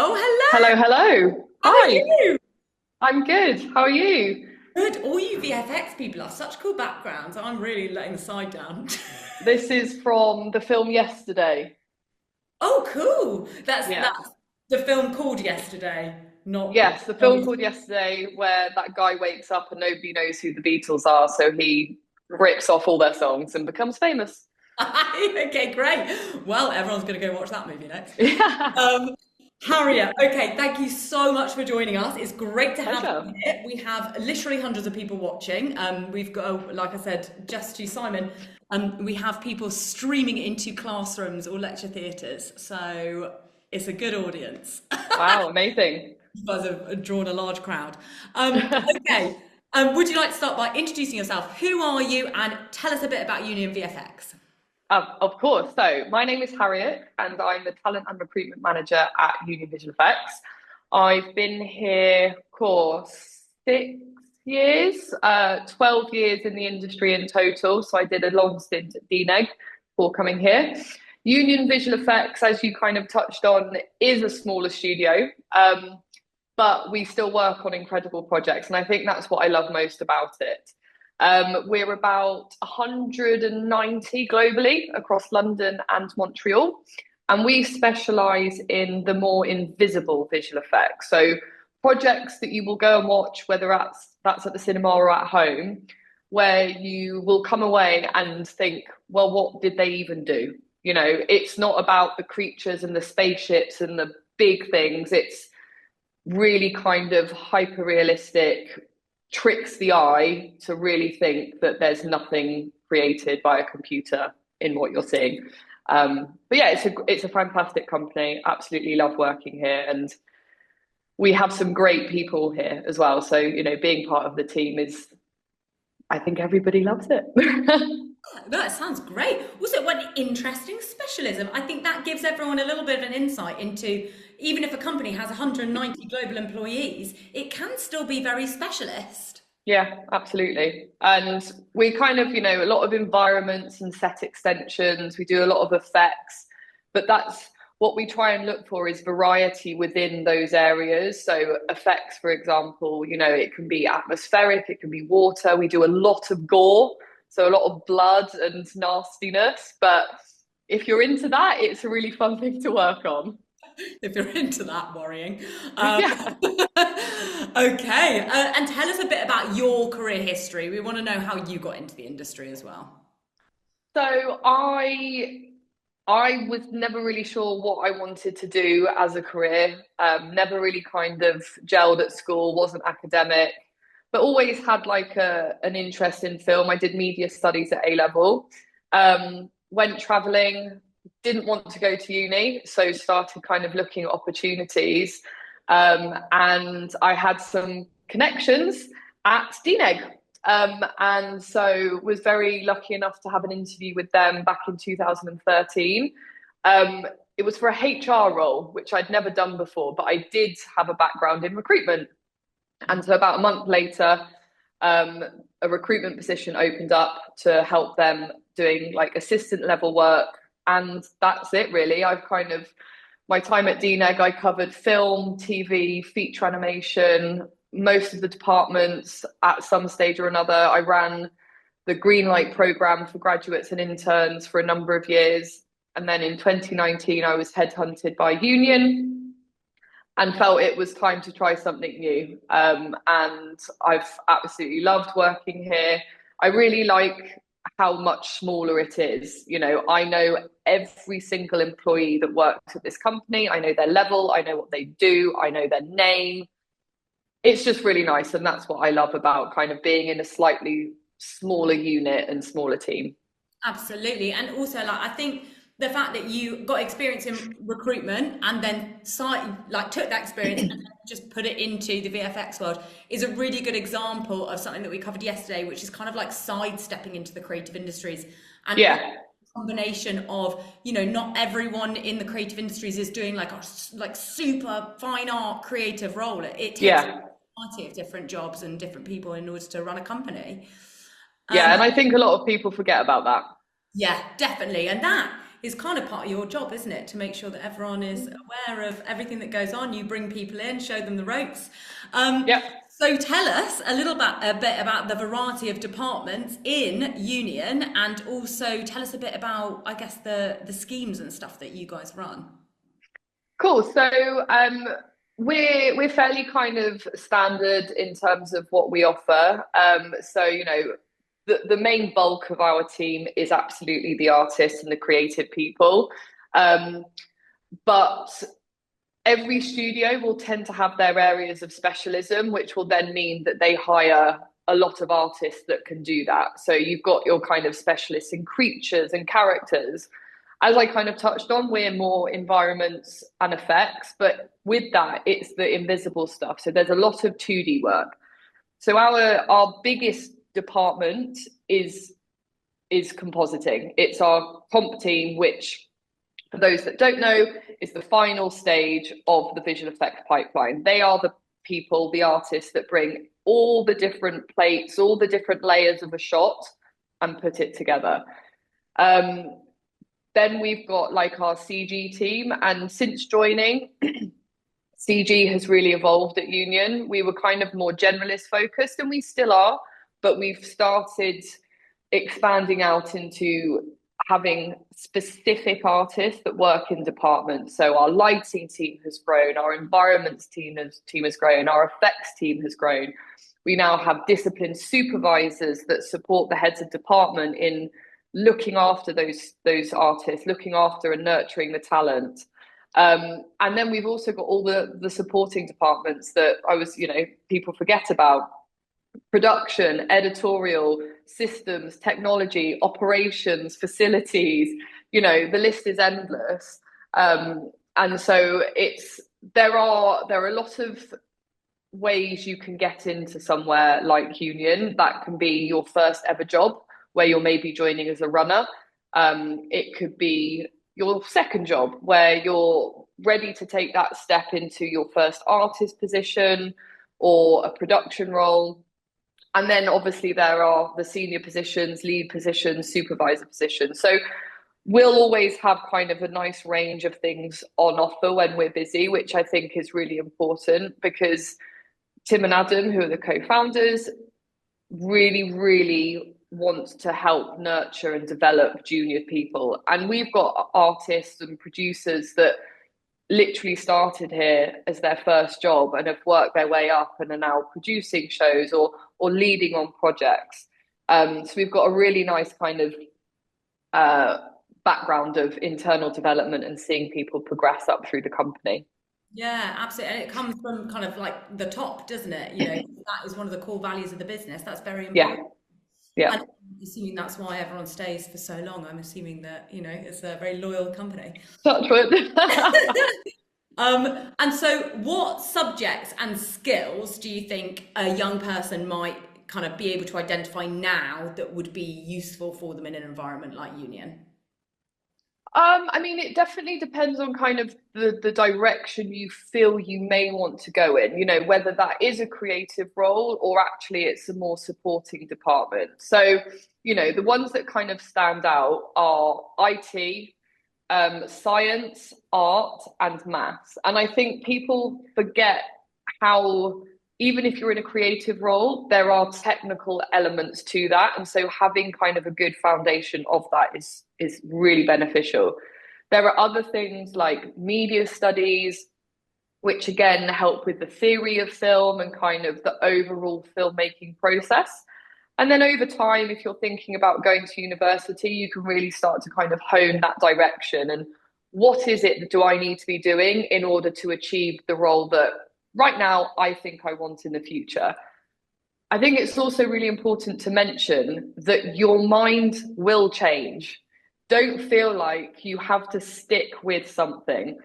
Oh, hello. Hello, hello. How are Hi, you? I'm good. How are you? Good. All you VFX people have such cool backgrounds. I'm really letting the side down. This is from the film Yesterday. Oh, cool. Yeah. That's the film called Yesterday, not Yes, the film always. called Yesterday, where that guy wakes up and nobody knows who the Beatles are, so he rips off all their songs and becomes famous. Okay, great. Well, everyone's going to go watch that movie next. Yeah. Um, Harriet, okay, thank you so much for joining us. It's great to have you Pleasure. here. We have literally hundreds of people watching. We've got, like I said, just to Simon, we have people streaming into classrooms or lecture theatres. So it's a good audience. Wow, amazing. You guys have drawn a large crowd. Okay, would you like to start by introducing yourself? Who are you, and tell us a bit about Union VFX? Of course. So, my name is Harriet, and I'm the Talent and Recruitment Manager at Union VFX. I've been here for 6 years, 12 years in the industry in total. So, I did a long stint at DNEG before coming here. Union Visual Effects, as you kind of touched on, is a smaller studio, but we still work on incredible projects. And I think that's what I love most about it. We're about 190 globally across London and Montreal, and we specialise in the more invisible visual effects. So projects that you will go and watch, whether that's at the cinema or at home, where you will come away and think, well, what did they even do? You know, it's not about the creatures and the spaceships and the big things. It's really kind of hyper realistic, tricks the eye to really think that there's nothing created by a computer in what you're seeing. But yeah, it's a fantastic company. Absolutely love working here, and we have some great people here as well. So being part of the team is, I think everybody loves it. No, it sounds great. Also, what an interesting specialism. I think that gives everyone a little bit of an insight into even if a company has 190 global employees, it can still be very specialist. Yeah, absolutely. And we kind of, a lot of environments and set extensions. We do a lot of effects, but that's what we try and look for is variety within those areas. So effects, for example, it can be atmospheric, it can be water. We do a lot of gore, so a lot of blood and nastiness. But if you're into that, it's a really fun thing to work on. If you're into that worrying. Um, Yeah. okay, and tell us a bit about your career history. We want to know how you got into the industry as well. So I was never really sure what I wanted to do as a career. Never really kind of gelled at school, wasn't academic, but always had like an interest in film. I did media studies at A level. Went traveling, didn't want to go to uni, so started kind of looking at opportunities. And I had some connections at DNEG. And so was very lucky enough to have an interview with them back in 2013. It was for a HR role, which I'd never done before, but I did have a background in recruitment. And so about a month later, a recruitment position opened up to help them doing like assistant level work. And that's it, really. I've kind of, my time at DNEG, I covered film, TV, feature animation, most of the departments at some stage or another. I ran the Greenlight program for graduates and interns for a number of years. And then in 2019, I was headhunted by Union and felt it was time to try something new. And I've absolutely loved working here. I really like how much smaller it is. I know every single employee that works at this company. I know their level, I know what they do, I know their name. It's just really nice. And that's what I love about kind of being in a slightly smaller unit and smaller team. Absolutely. And also, like, I think the fact that you got experience in recruitment and then took that experience and just put it into the VFX world is a really good example of something that we covered yesterday, which is kind of like sidestepping into the creative industries. And Yeah. combination of not everyone in the creative industries is doing like a super fine art creative role. It takes a Yeah. variety of different jobs and different people in order to run a company. Yeah. um And I think a lot of people forget about that. yeah, definitely. And that is kind of part of your job, isn't it? To make sure that everyone is aware of everything that goes on. You bring people in, show them the ropes. Yep. So tell us a bit about the variety of departments in Union, and also tell us a bit about, I guess, the schemes and stuff that you guys run. Cool. So we're fairly kind of standard in terms of what we offer. So the main bulk of our team is absolutely the artists and the creative people. But every studio will tend to have their areas of specialism, which will then mean that they hire a lot of artists that can do that. So you've got your kind of specialists in creatures and characters. As I kind of touched on, we're more environments and effects, but with that, it's the invisible stuff. So there's a lot of 2D work. So our biggest department is compositing. It's our comp team, which, for those that don't know, is the final stage of the visual effects pipeline. They are the people, the artists, that bring all the different plates, all the different layers of a shot and put it together. Then we've got like our CG team, and since joining, CG has really evolved at Union. We were kind of more generalist focused, and we still are, but we've started expanding out into having specific artists that work in departments. So our lighting team has grown, our environments team has grown, our effects team has grown. We now have discipline supervisors that support the heads of department in looking after those artists, looking after and nurturing the talent. And then we've also got all the supporting departments that people forget about. Production, editorial, systems, technology, operations, facilities, the list is endless. And so there are a lot of ways you can get into somewhere like Union. That can be your first ever job, where you're maybe joining as a runner. It could be your second job, where you're ready to take that step into your first artist position or a production role. And then obviously there are the senior positions, lead positions, supervisor positions. So we'll always have kind of a nice range of things on offer when we're busy, which I think is really important, because Tim and Adam, who are the co-founders, really, really want to help nurture and develop junior people. And we've got artists and producers that literally started here as their first job and have worked their way up and are now producing shows or leading on projects. So we've got a really nice kind of background of internal development and seeing people progress up through the company. Yeah, absolutely. And it comes from kind of like the top, doesn't it? That is one of the core values of the business. That's very important. Yeah. And I'm assuming that's why everyone stays for so long. I'm assuming that, it's a very loyal company. Touch wood. And so what subjects and skills do you think a young person might kind of be able to identify now that would be useful for them in an environment like Union? I mean, it definitely depends on kind of the direction you feel you may want to go in, whether that is a creative role or actually it's a more supporting department. So, the ones that kind of stand out are IT, science, art, and maths. And I think people forget how, even if you're in a creative role, there are technical elements to that. And so having kind of a good foundation of that is really beneficial. There are other things like media studies, which again help with the theory of film and kind of the overall filmmaking process. And then over time, if you're thinking about going to university, you can really start to kind of hone that direction. And what is it that do I need to be doing in order to achieve the role that right now I think I want in the future? I think it's also really important to mention that your mind will change. Don't feel like you have to stick with something.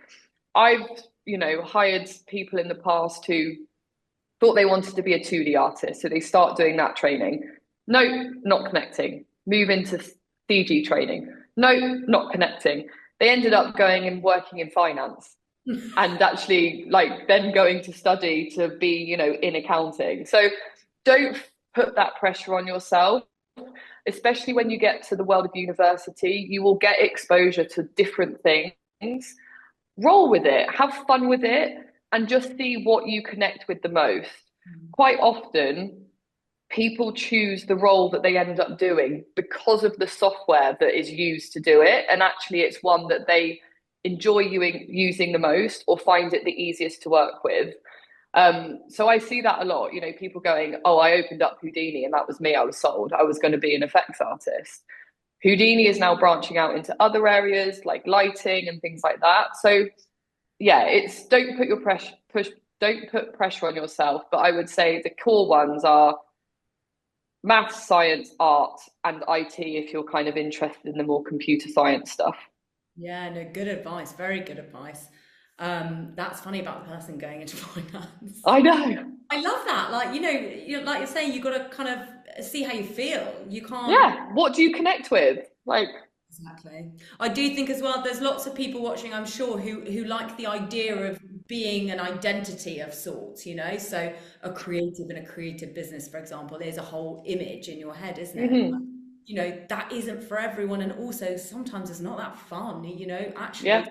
I've, hired people in the past who thought they wanted to be a 2D artist. So they start doing that training. No, not connecting. Move into CG training. No, not connecting. They ended up going and working in finance and actually then going to study to be, in accounting. So don't put that pressure on yourself. especially when you get to the world of university, you will get exposure to different things. Roll with it, have fun with it, and just see what you connect with the most. Quite often, people choose the role that they end up doing because of the software that is used to do it. And actually, it's one that they enjoy using the most or find it the easiest to work with. So I see that a lot, you know, people going, oh, I opened up Houdini and that was me. I was sold. I was going to be an effects artist. Houdini is now branching out into other areas like lighting and things like that. So yeah, it's don't put pressure on yourself. But I would say the core ones are maths, science, art, and IT if you're kind of interested in the more computer science stuff. Yeah, no, good advice. Very good advice. That's funny about the person going into finance. I know. I love that. Like, like you're saying, you've got to kind of see how you feel. You can't. Yeah. What do you connect with? Like, exactly. I do think as well, there's lots of people watching, I'm sure, who like the idea of being an identity of sorts, So a creative in a creative business, for example, there's a whole image in your head, isn't it? mm-hmm. That isn't for everyone. And also sometimes it's not that fun, actually. Yeah.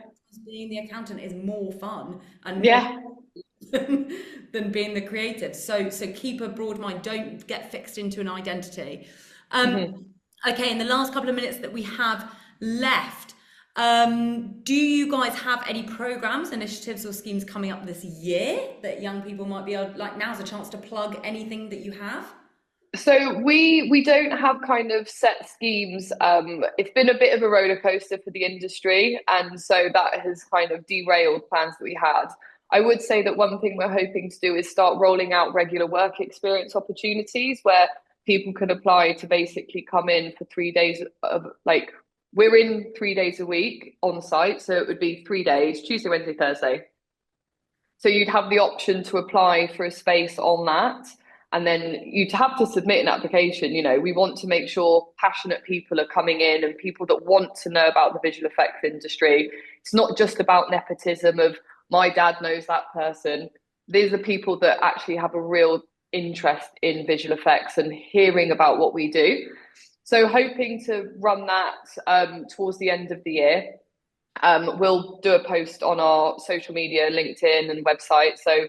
Being the accountant is more fun and yeah. than being the creative. So keep a broad mind. Don't get fixed into an identity. Okay, in the last couple of minutes that we have left, do you guys have any programs, initiatives, or schemes coming up this year that young people might be able, like, now's a chance to plug anything that you have? So we don't have kind of set schemes. It's been a bit of a roller coaster for the industry, and so that has kind of derailed plans that we had. I would say that one thing we're hoping to do is start rolling out regular work experience opportunities where people can apply to basically come in for 3 days of, like, we're in 3 days a week on site, so it would be 3 days, Tuesday, Wednesday, Thursday. So you'd have the option to apply for a space on that. And then you'd have to submit an application. We want to make sure passionate people are coming in and people that want to know about the visual effects industry. It's not just about nepotism of my dad knows that person. These are people that actually have a real interest in visual effects and hearing about what we do. So hoping to run that towards the end of the year. We'll do a post on our social media, LinkedIn and website. So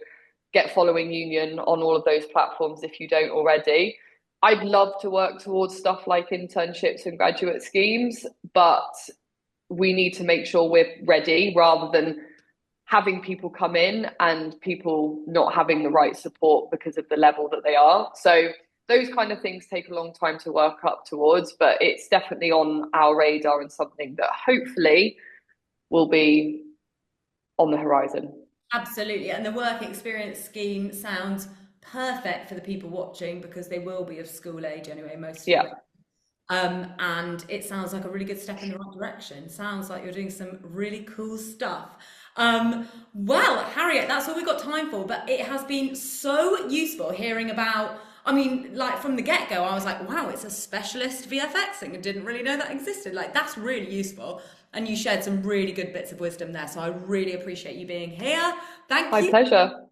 get following Union on all of those platforms if you don't already. I'd love to work towards stuff like internships and graduate schemes, but we need to make sure we're ready rather than having people come in and people not having the right support because of the level that they are. So those kind of things take a long time to work up towards, but it's definitely on our radar and something that hopefully will be on the horizon. Absolutely. And the work experience scheme sounds perfect for the people watching because they will be of school age anyway, most of them. And it sounds like a really good step in the right direction. Sounds like you're doing some really cool stuff. Well, Harriet, that's all we've got time for, but it has been so useful hearing about, like from the get-go, I was like, wow, it's a specialist VFX thing. I didn't really know that existed. Like, that's really useful. And you shared some really good bits of wisdom there. So I really appreciate you being here. Thank you. My pleasure.